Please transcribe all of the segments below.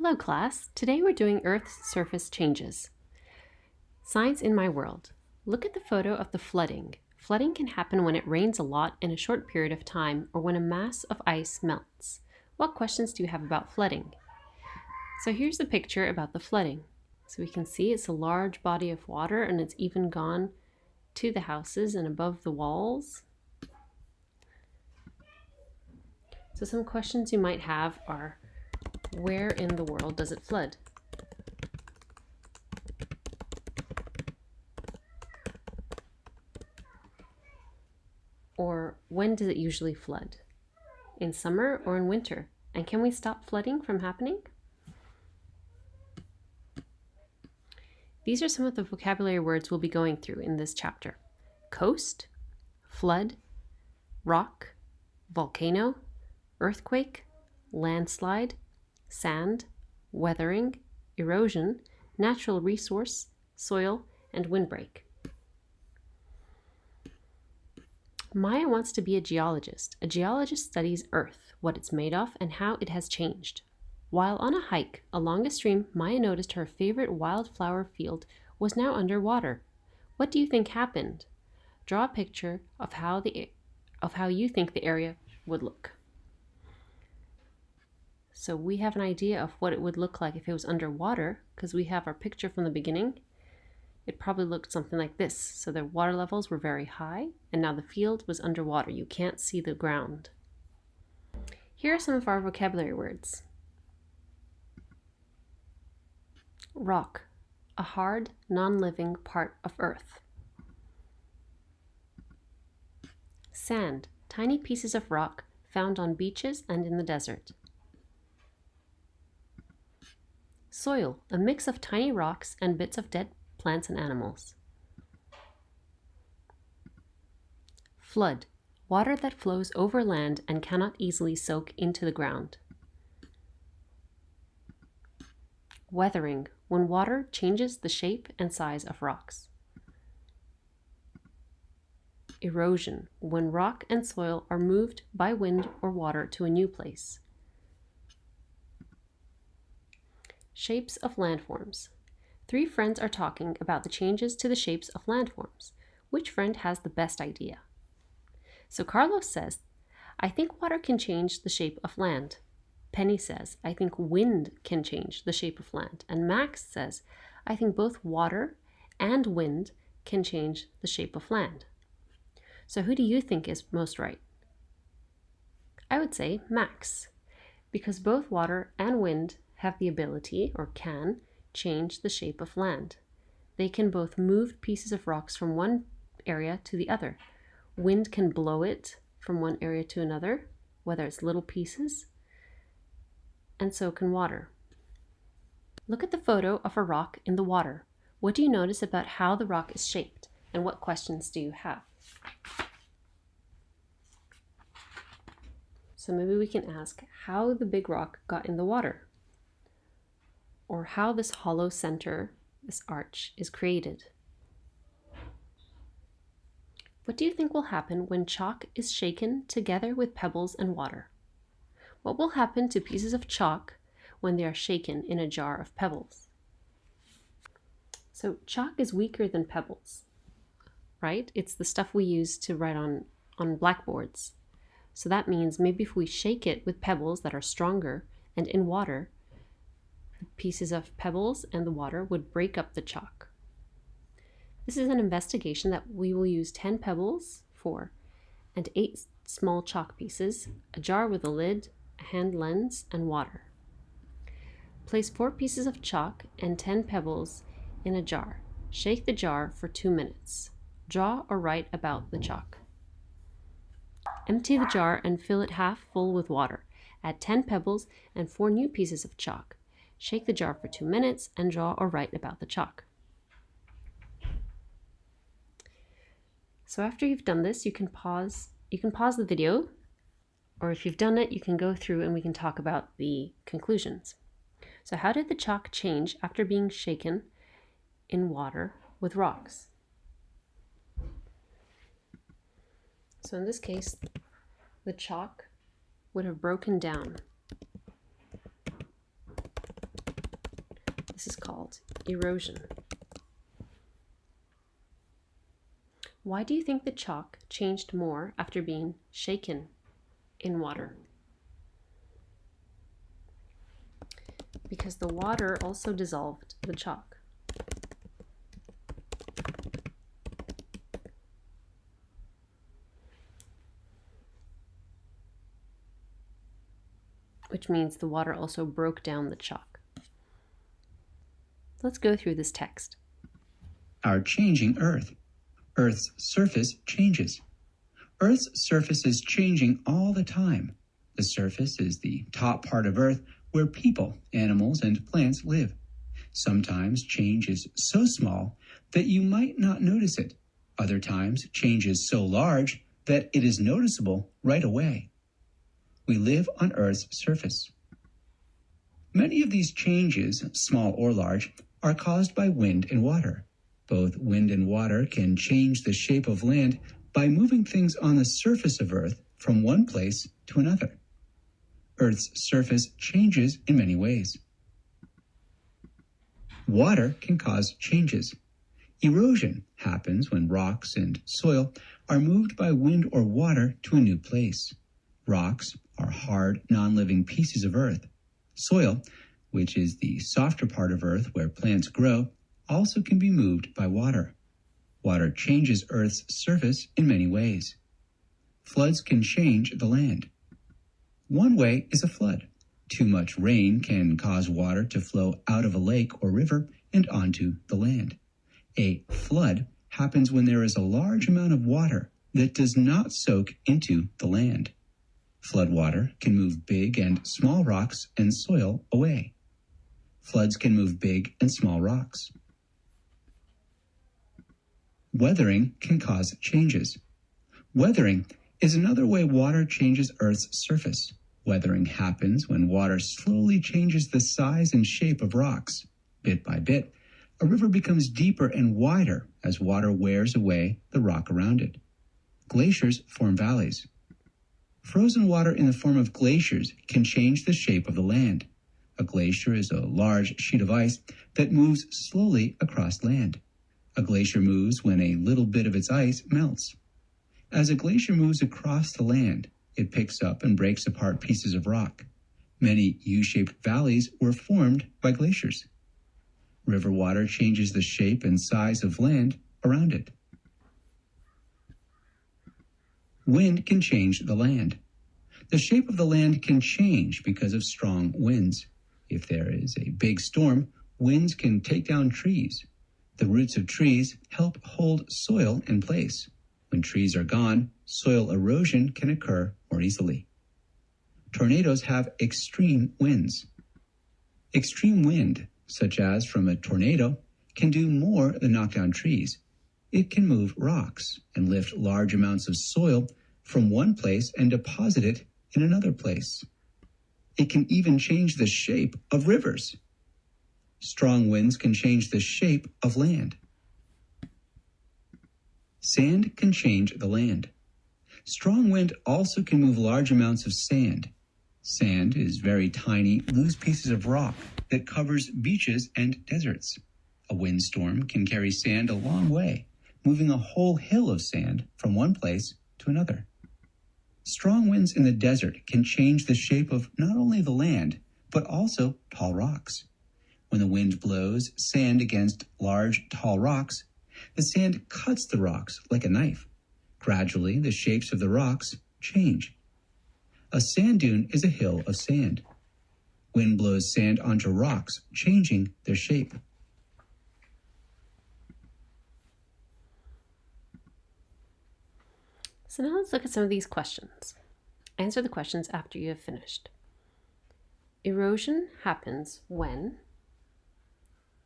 Hello class, today we're doing Earth's surface changes. Science in my world. Look at the photo of the flooding. Flooding can happen when it rains a lot in a short period of time or when a mass of ice melts. What questions do you have about flooding? So here's the picture about the flooding. So we can see it's a large body of water and it's even gone to the houses and above the walls. So some questions you might have are, where in the world does it flood? Or when does it usually flood? In summer or in winter? And can we stop flooding from happening? These are some of the vocabulary words we'll be going through in this chapter. Coast, flood, rock, volcano, earthquake, landslide, sand, weathering, erosion, natural resource, soil, and windbreak. Maya wants to be a geologist. A geologist studies Earth, what it's made of, and how it has changed. While on a hike along a stream, Maya noticed her favorite wildflower field was now underwater. What do you think happened? Draw a picture of how you think the area would look. So we have an idea of what it would look like if it was underwater, because we have our picture from the beginning. It probably looked something like this. So the water levels were very high, and now the field was underwater. You can't see the ground. Here are some of our vocabulary words. Rock, a hard, non-living part of Earth. Sand, tiny pieces of rock found on beaches and in the desert. Soil, a mix of tiny rocks and bits of dead plants and animals. Flood, water that flows over land and cannot easily soak into the ground. Weathering, when water changes the shape and size of rocks. Erosion, when rock and soil are moved by wind or water to a new place. Shapes of landforms. Three friends are talking about the changes to the shapes of landforms. Which friend has the best idea? So Carlos says, I think water can change the shape of land. Penny says, I think wind can change the shape of land. And Max says, I think both water and wind can change the shape of land. So who do you think is most right? I would say Max, because both water and wind have the ability, or can, change the shape of land. They can both move pieces of rocks from one area to the other. Wind can blow it from one area to another, whether it's little pieces, and so can water. Look at the photo of a rock in the water. What do you notice about how the rock is shaped, and what questions do you have? So maybe we can ask how the big rock got in the water, or how this hollow center, this arch, is created. What do you think will happen when chalk is shaken together with pebbles and water? What will happen to pieces of chalk when they are shaken in a jar of pebbles? So chalk is weaker than pebbles, right? It's the stuff we use to write on blackboards. So that means maybe if we shake it with pebbles that are stronger and in water, the pieces of pebbles and the water would break up the chalk. This is an investigation that we will use 10 pebbles for and 8 small chalk pieces, a jar with a lid, a hand lens, and water. Place 4 pieces of chalk and 10 pebbles in a jar. Shake the jar for 2 minutes. Draw or write about the chalk. Empty the jar and fill it half full with water. Add 10 pebbles and 4 new pieces of chalk. Shake the jar for 2 minutes and draw or write about the chalk. So after you've done this, you can pause the video, or if you've done it, you can go through and we can talk about the conclusions. So how did the chalk change after being shaken in water with rocks? So in this case, the chalk would have broken down. This is called erosion. Why do you think the chalk changed more after being shaken in water? Because the water also dissolved the chalk. Which means the water also broke down the chalk. Let's go through this text. Our changing Earth. Earth's surface changes. Earth's surface is changing all the time. The surface is the top part of Earth where people, animals, and plants live. Sometimes change is so small that you might not notice it. Other times, change is so large that it is noticeable right away. We live on Earth's surface. Many of these changes, small or large, are caused by wind and water. Both wind and water can change the shape of land by moving things on the surface of Earth from one place to another. Earth's surface changes in many ways. Water can cause changes. Erosion happens when rocks and soil are moved by wind or water to a new place. Rocks are hard, non-living pieces of Earth. Soil, which is the softer part of Earth where plants grow, also can be moved by water. Water changes Earth's surface in many ways. Floods can change the land. One way is a flood. Too much rain can cause water to flow out of a lake or river and onto the land. A flood happens when there is a large amount of water that does not soak into the land. Floodwater can move big and small rocks and soil away. Floods can move big and small rocks. Weathering can cause changes. Weathering is another way water changes Earth's surface. Weathering happens when water slowly changes the size and shape of rocks. Bit by bit, a river becomes deeper and wider as water wears away the rock around it. Glaciers form valleys. Frozen water in the form of glaciers can change the shape of the land. A glacier is a large sheet of ice that moves slowly across land. A glacier moves when a little bit of its ice melts. As a glacier moves across the land, it picks up and breaks apart pieces of rock. Many U-shaped valleys were formed by glaciers. River water changes the shape and size of land around it. Wind can change the land. The shape of the land can change because of strong winds. If there is a big storm, winds can take down trees. The roots of trees help hold soil in place. When trees are gone, soil erosion can occur more easily. Tornadoes have extreme winds. Extreme wind, such as from a tornado, can do more than knock down trees. It can move rocks and lift large amounts of soil from one place and deposit it in another place. It can even change the shape of rivers. Strong winds can change the shape of land. Sand can change the land. Strong wind also can move large amounts of sand. Sand is very tiny, loose pieces of rock that covers beaches and deserts. A windstorm can carry sand a long way, moving a whole hill of sand from one place to another. Strong winds in the desert can change the shape of not only the land, but also tall rocks. When the wind blows sand against large, tall rocks, the sand cuts the rocks like a knife. Gradually, the shapes of the rocks change. A sand dune is a hill of sand. Wind blows sand onto rocks, changing their shape. So now let's look at some of these questions. Answer the questions after you have finished. Erosion happens when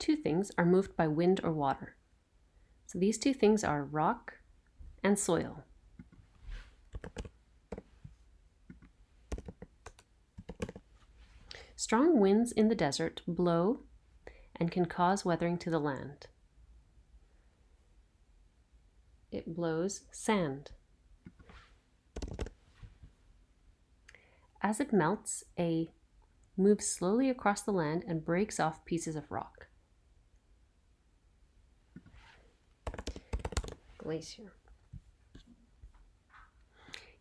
two things are moved by wind or water. So these two things are rock and soil. Strong winds in the desert blow and can cause weathering to the land. It blows sand. As it melts, a moves slowly across the land and breaks off pieces of rock. Glacier.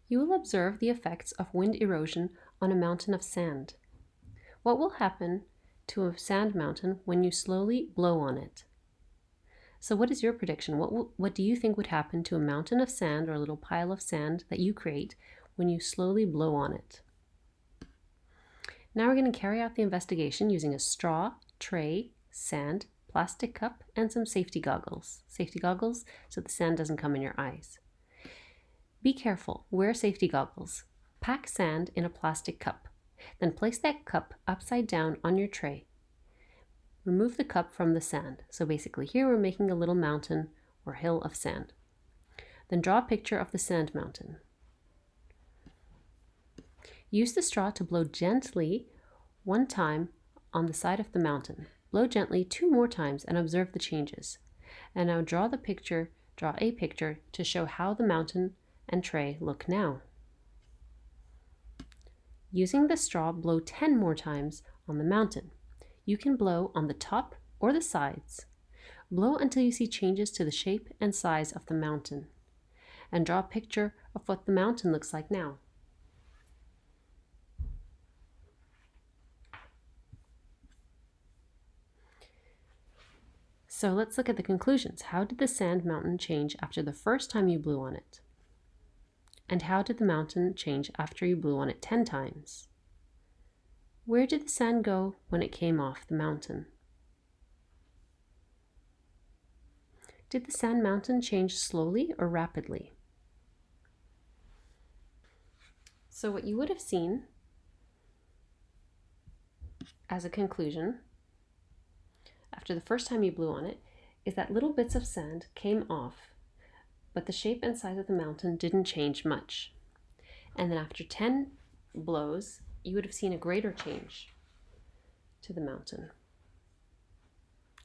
You will observe the effects of wind erosion on a mountain of sand. What will happen to a sand mountain when you slowly blow on it? So what is your prediction? What do you think would happen to a mountain of sand or a little pile of sand that you create when you slowly blow on it? Now we're going to carry out the investigation using a straw, tray, sand, plastic cup, and some safety goggles. Safety goggles so the sand doesn't come in your eyes. Be careful, wear safety goggles. Pack sand in a plastic cup. Then place that cup upside down on your tray. Remove the cup from the sand. So basically here we're making a little mountain or hill of sand. Then draw a picture of the sand mountain. Use the straw to blow gently one time on the side of the mountain. Blow gently 2 more times and observe the changes. And now draw a picture to show how the mountain and tray look now. Using the straw, blow 10 more times on the mountain. You can blow on the top or the sides. Blow until you see changes to the shape and size of the mountain. And draw a picture of what the mountain looks like now. So let's look at the conclusions. How did the sand mountain change after the first time you blew on it? And how did the mountain change after you blew on it 10 times? Where did the sand go when it came off the mountain? Did the sand mountain change slowly or rapidly? So what you would have seen as a conclusion after the first time you blew on it is that little bits of sand came off, but the shape and size of the mountain didn't change much. And then after 10 blows, you would have seen a greater change to the mountain.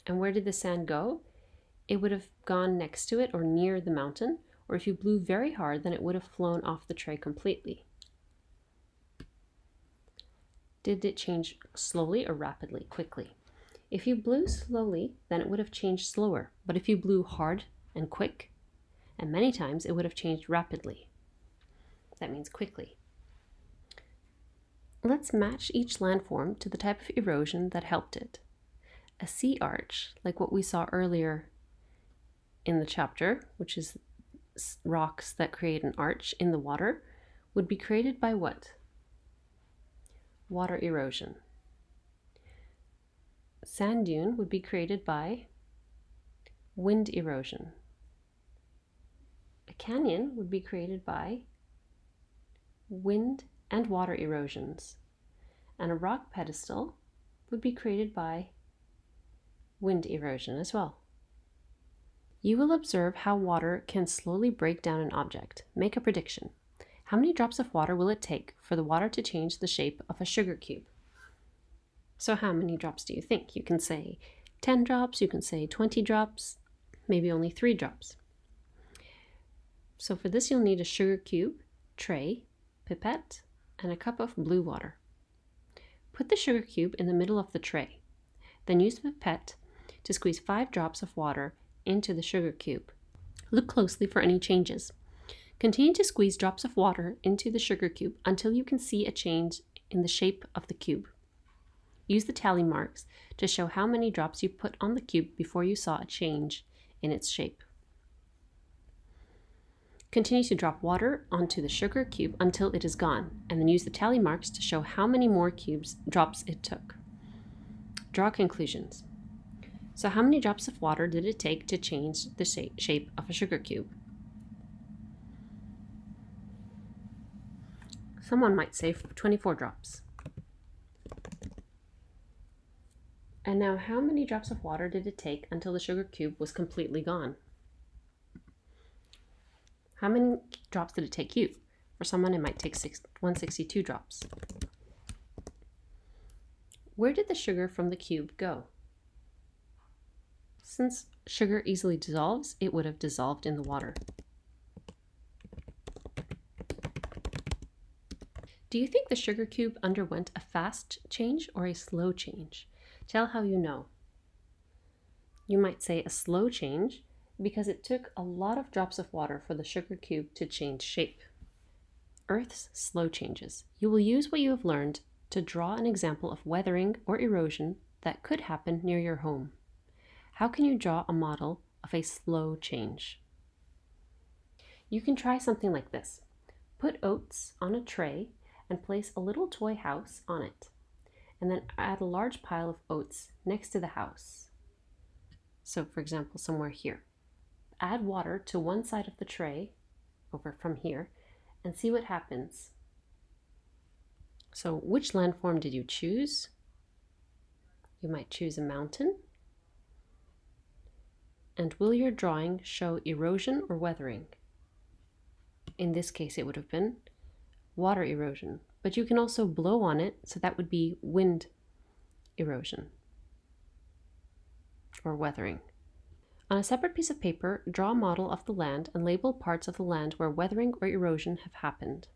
And where did the sand go? It would have gone next to it or near the mountain, or if you blew very hard, then it would have flown off the tray completely. Did it change slowly or rapidly, quickly? If you blew slowly, then it would have changed slower, but if you blew hard and quick, and many times, it would have changed rapidly. That means quickly. Let's match each landform to the type of erosion that helped it. A sea arch, like what we saw earlier in the chapter, which is rocks that create an arch in the water, would be created by what? Water erosion. Sand dune would be created by wind erosion. A canyon would be created by wind and water erosions. And a rock pedestal would be created by wind erosion as well. You will observe how water can slowly break down an object. Make a prediction. How many drops of water will it take for the water to change the shape of a sugar cube? So how many drops do you think? You can say 10 drops, you can say 20 drops, maybe only 3 drops. So for this you'll need a sugar cube, tray, pipette, and a cup of blue water. Put the sugar cube in the middle of the tray. Then use the pipette to squeeze 5 drops of water into the sugar cube. Look closely for any changes. Continue to squeeze drops of water into the sugar cube until you can see a change in the shape of the cube. Use the tally marks to show how many drops you put on the cube before you saw a change in its shape. Continue to drop water onto the sugar cube until it is gone, and then use the tally marks to show how many more drops it took. Draw conclusions. So how many drops of water did it take to change the shape of a sugar cube? Someone might say 24 drops. And now how many drops of water did it take until the sugar cube was completely gone? How many drops did it take you? For someone it might take 162 drops. Where did the sugar from the cube go? Since sugar easily dissolves, it would have dissolved in the water. Do you think the sugar cube underwent a fast change or a slow change? Tell how you know. You might say a slow change because it took a lot of drops of water for the sugar cube to change shape. Earth's slow changes. You will use what you have learned to draw an example of weathering or erosion that could happen near your home. How can you draw a model of a slow change? You can try something like this. Put oats on a tray and place a little toy house on it, and then add a large pile of oats next to the house. So for example, somewhere here. Add water to one side of the tray, over from here, and see what happens. So which landform did you choose? You might choose a mountain. And will your drawing show erosion or weathering? In this case, it would have been water erosion, but you can also blow on it, so that would be wind erosion or weathering. On a separate piece of paper, draw a model of the land and label parts of the land where weathering or erosion have happened.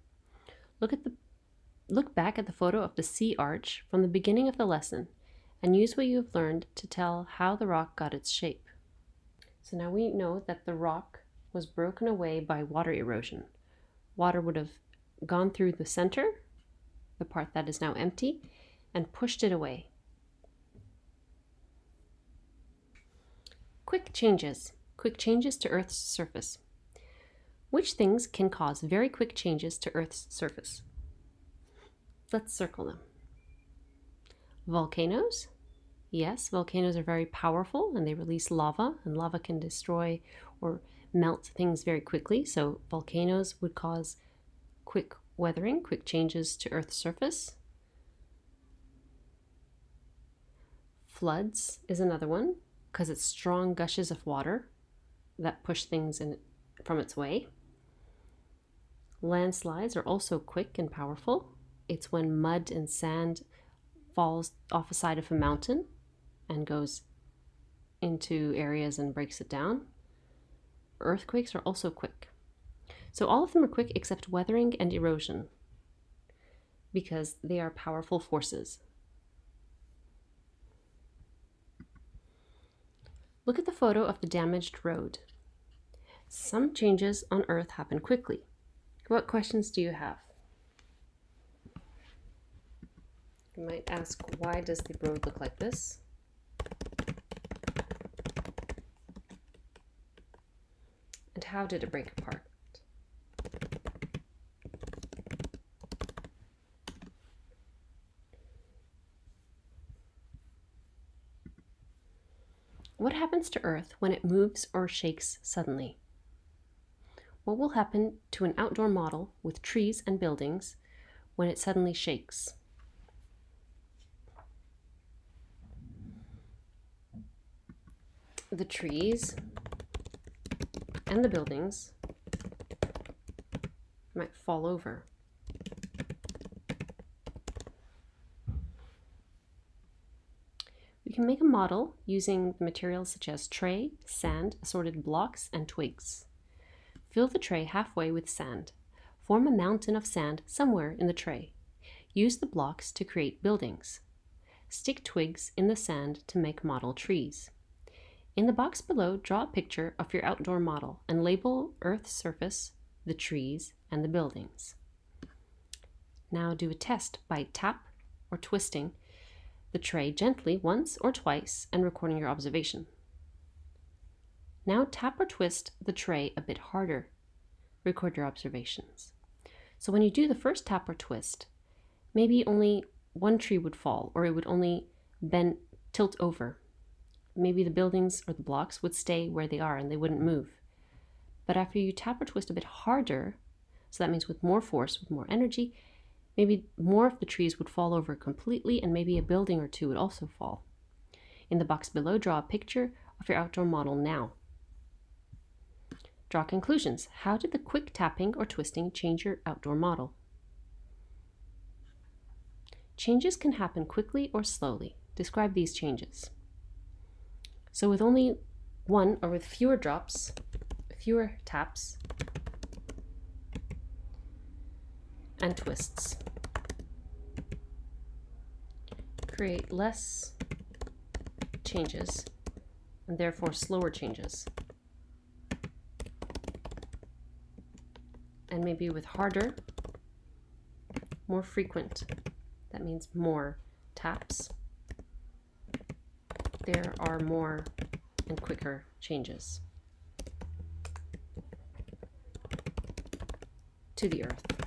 Look back at the photo of the sea arch from the beginning of the lesson and use what you have learned to tell how the rock got its shape. So now we know that the rock was broken away by water erosion. Water would have gone through the center, the part that is now empty, and pushed it away. Quick changes to Earth's surface. Which things can cause very quick changes to Earth's surface? Let's circle them. Volcanoes. Yes, volcanoes are very powerful and they release lava, and lava can destroy or melt things very quickly. So volcanoes would cause quick weathering, quick changes to Earth's surface. Floods is another one, because it's strong gushes of water that push things from its way. Landslides are also quick and powerful. It's when mud and sand falls off a side of a mountain and goes into areas and breaks it down. Earthquakes are also quick. So all of them are quick except weathering and erosion, because they are powerful forces. Look at the photo of the damaged road. Some changes on Earth happen quickly. What questions do you have? You might ask, why does the road look like this? And how did it break apart? What happens to Earth when it moves or shakes suddenly? What will happen to an outdoor model with trees and buildings when it suddenly shakes? The trees and the buildings might fall over. We can make a model using materials such as tray, sand, assorted blocks, and twigs. Fill the tray halfway with sand. Form a mountain of sand somewhere in the tray. Use the blocks to create buildings. Stick twigs in the sand to make model trees. In the box below, draw a picture of your outdoor model and label Earth's surface, the trees, and the buildings. Now do a test by tap or twisting the tray gently once or twice and recording your observation. Now tap or twist the tray a bit harder. Record your observations. So when you do the first tap or twist, maybe only one tree would fall, or it would only tilt over. Maybe the buildings or the blocks would stay where they are and they wouldn't move. But after you tap or twist a bit harder, so that means with more force, with more energy, maybe more of the trees would fall over completely, and maybe a building or two would also fall. In the box below, draw a picture of your outdoor model now. Draw conclusions. How did the quick tapping or twisting change your outdoor model? Changes can happen quickly or slowly. Describe these changes. So with only one, or with fewer drops, fewer taps, and twists. create less changes and therefore slower changes. And maybe with harder, more frequent, that means more taps, there are more and quicker changes to the Earth.